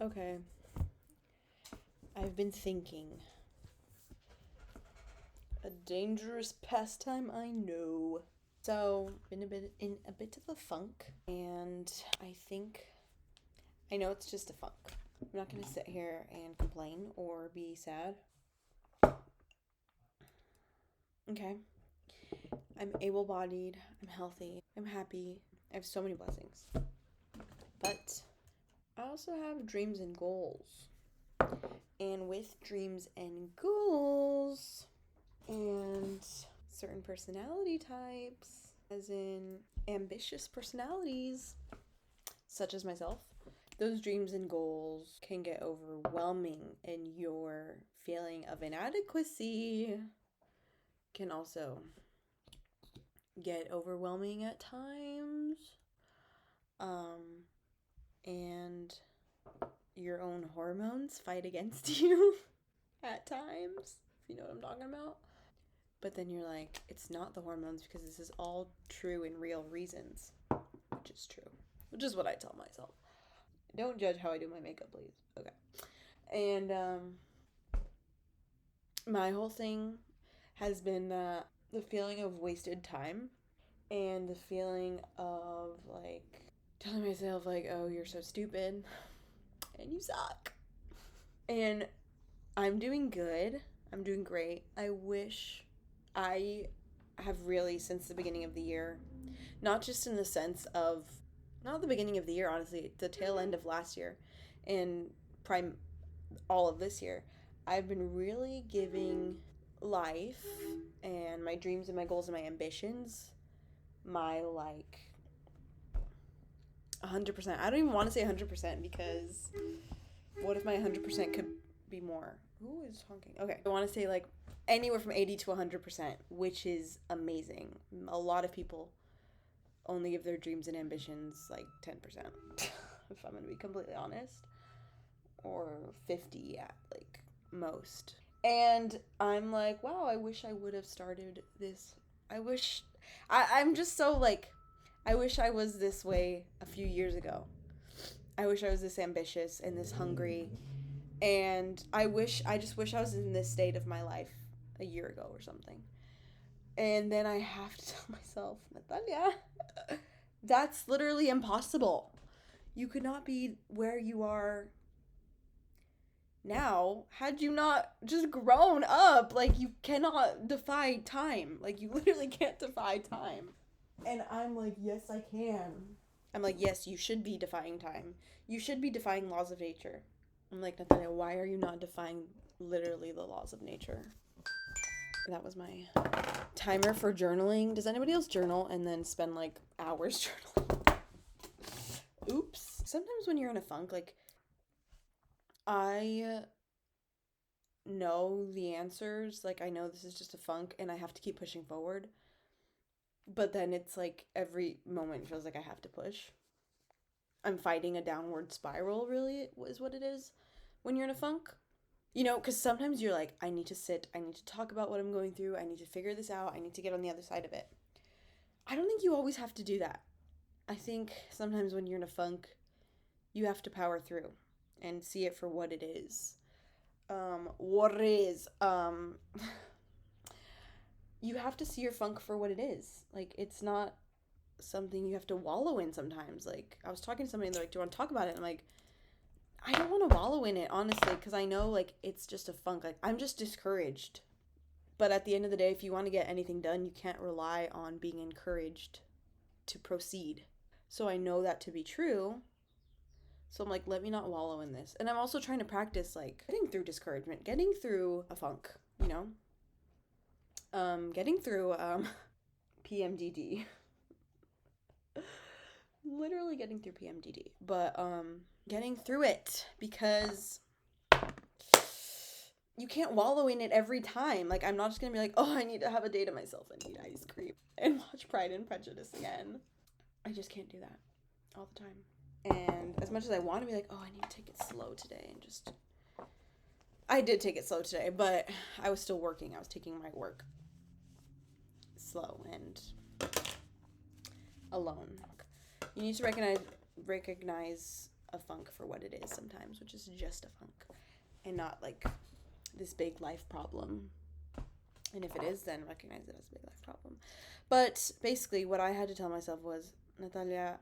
Okay. I've been thinking. A dangerous pastime, I know. So, been in a bit of a funk, and I know it's just a funk. I'm not gonna sit here and complain or be sad. Okay. I'm able-bodied, I'm healthy, I'm happy, I have so many blessings. But I also have dreams and goals. And with dreams and goals and certain personality types, as in ambitious personalities, such as myself, those dreams and goals can get overwhelming, and your feeling of inadequacy can also get overwhelming at times. And your own hormones fight against you at times, if you know what I'm talking about. But then you're like, it's not the hormones because this is all true and real reasons, which is true, which is what I tell myself. Don't judge how I do my makeup, please. Okay. And my whole thing has been the feeling of wasted time and the feeling of like telling myself like, oh, you're so stupid and you suck. And I'm doing good. I'm doing great. I wish I have really, since the beginning of the year, not just in the sense of, not the beginning of the year, honestly, the tail end of last year and prime all of this year, I've been really giving life and my dreams and my goals and my ambitions my like 100%. I don't even want to say 100% because what if my 100% could be more? Who is honking? Okay, I want to say like anywhere from 80 to 100%, which is amazing. A lot of people only give their dreams and ambitions like 10%, if I'm going to be completely honest, or 50 at like most. And I'm like, wow, I wish I would have started this. I'm just so like, I wish I was this way a few years ago. I wish I was this ambitious and this hungry. And I just wish I was in this state of my life a year ago or something. And then I have to tell myself, Natalia, that's literally impossible. You could not be where you are now had you not just grown up. Like, you cannot defy time. Like, you literally can't defy time. And I'm like, yes, I can. I'm like, yes, you should be defying time. You should be defying laws of nature. I'm like, Natalia, why are you not defying literally the laws of nature? That was my timer for journaling. Does anybody else journal and then spend like hours journaling? Oops. Sometimes when you're in a funk, like, I know the answers. Like, I know this is just a funk and I have to keep pushing forward. But then it's like every moment feels like I have to push. I'm fighting a downward spiral, really, is what it is when you're in a funk. You know, because sometimes you're like, I need to sit, I need to talk about what I'm going through, I need to figure this out, I need to get on the other side of it. I don't think you always have to do that. I think sometimes when you're in a funk, you have to power through and see it for what it is. You have to see your funk for what it is. Like, it's not something you have to wallow in sometimes. Like, I was talking to somebody and they're like, do you want to talk about it? And I'm like, I don't want to wallow in it, honestly, because I know, like, it's just a funk. Like, I'm just discouraged. But at the end of the day, if you want to get anything done, you can't rely on being encouraged to proceed. So I know that to be true. So I'm like, let me not wallow in this. And I'm also trying to practice, like, getting through discouragement, getting through a funk, you know? Getting through, PMDD. Literally getting through PMDD. But, getting through it because you can't wallow in it every time. Like, I'm not just gonna be like, oh, I need to have a day to myself and eat ice cream and watch Pride and Prejudice again. I just can't do that all the time. And as much as I want to be like, oh, I need to take it slow today and just... I did take it slow today, but I was still working. I was taking my work slow and alone. You need to recognize a funk for what it is sometimes, which is just a funk and not like this big life problem. And if it is, then recognize it as a big life problem. But basically, what I had to tell myself was, Natalia,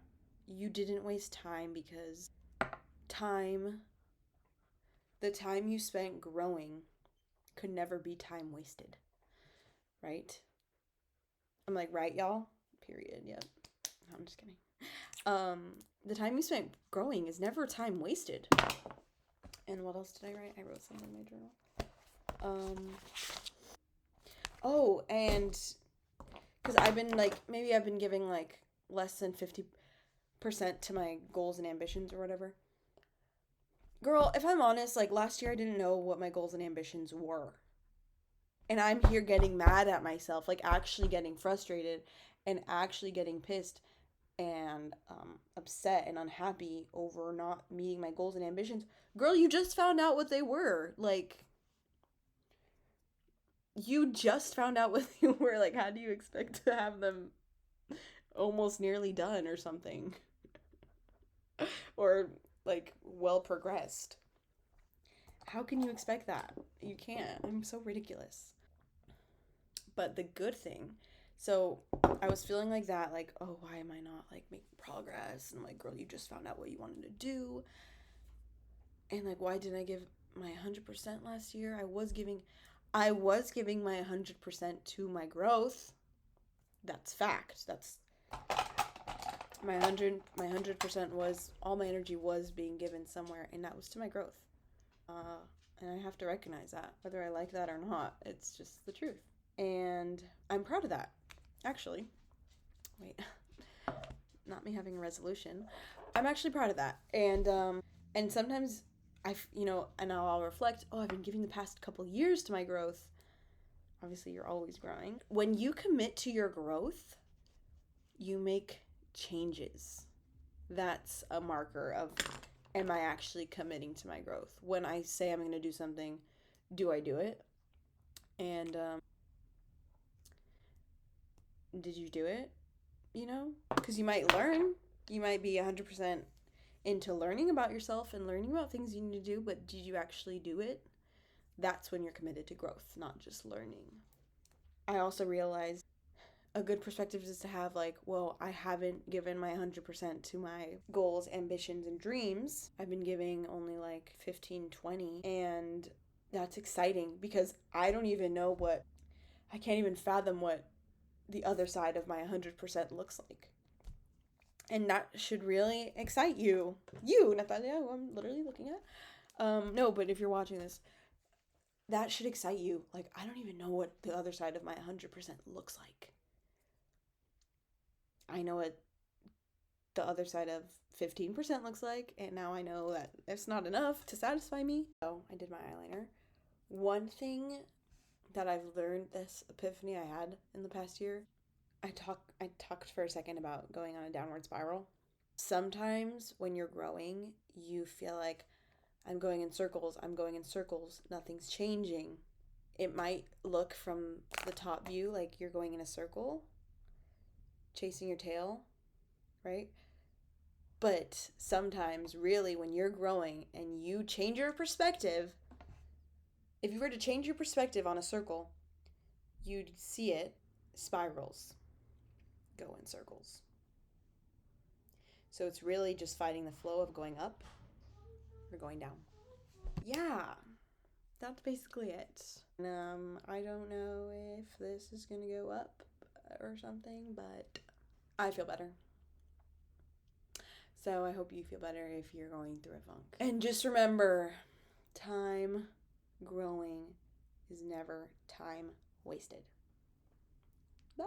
you didn't waste time, because the time you spent growing could never be time wasted. Right? I'm like, right, y'all? Period. Yep. No, I'm just kidding. The time you spent growing is never time wasted. And what else did I write? I wrote something in my journal. Oh, and because I've been giving like less than 50% to my goals and ambitions or whatever. Girl, if I'm honest, like last year I didn't know what my goals and ambitions were. And I'm here getting mad at myself, like actually getting frustrated and actually getting pissed and upset and unhappy over not meeting my goals and ambitions. Girl, you just found out what they were. Like, you just found out what they were. Like, how do you expect to have them almost nearly done or something? Or, like, well progressed? How can you expect that? You can't. I'm so ridiculous. But the good thing, so I was feeling like that, like, oh, why am I not like making progress? And I'm like, girl, you just found out what you wanted to do. And like, why didn't I give my 100% last year? I was giving my 100% to my growth. That's fact. That's my 100% was, all my energy was being given somewhere, and that was to my growth. And I have to recognize that, whether I like that or not. It's just the truth. And I'm proud of that, actually. Wait, not me having a resolution. I'm actually proud of that. And sometimes and now I'll reflect, oh, I've been giving the past couple years to my growth. Obviously, you're always growing. When you commit to your growth, you make changes. That's a marker of, am I actually committing to my growth? When I say I'm going to do something, do I do it? And did you do it? Because you might learn. You might be 100% into learning about yourself and learning about things you need to do, but did you actually do it? That's when you're committed to growth, not just learning. I also realized a good perspective is to have like, well, I haven't given my 100% to my goals, ambitions, and dreams. I've been giving only like 15, 20, and that's exciting because I can't even fathom what the other side of my 100% looks like. And that should really excite you. You, Natalia, who I'm literally looking at. No, but if you're watching this, that should excite you. Like, I don't even know what the other side of my 100% looks like. I know what the other side of 15% looks like, and now I know that it's not enough to satisfy me. So I did my eyeliner. One thing that I've learned, this epiphany I had in the past year, I talked for a second about going on a downward spiral. Sometimes when you're growing, you feel like I'm going in circles, nothing's changing. It might look from the top view like you're going in a circle, chasing your tail, right? But sometimes, really, when you're growing and you change your perspective, if you were to change your perspective on a circle, you'd see it spirals, go in circles. So it's really just fighting the flow of going up or going down. Yeah, that's basically it. I don't know if this is gonna go up or something, but I feel better. So I hope you feel better if you're going through a funk. And just remember, time growing is never time wasted. Bye.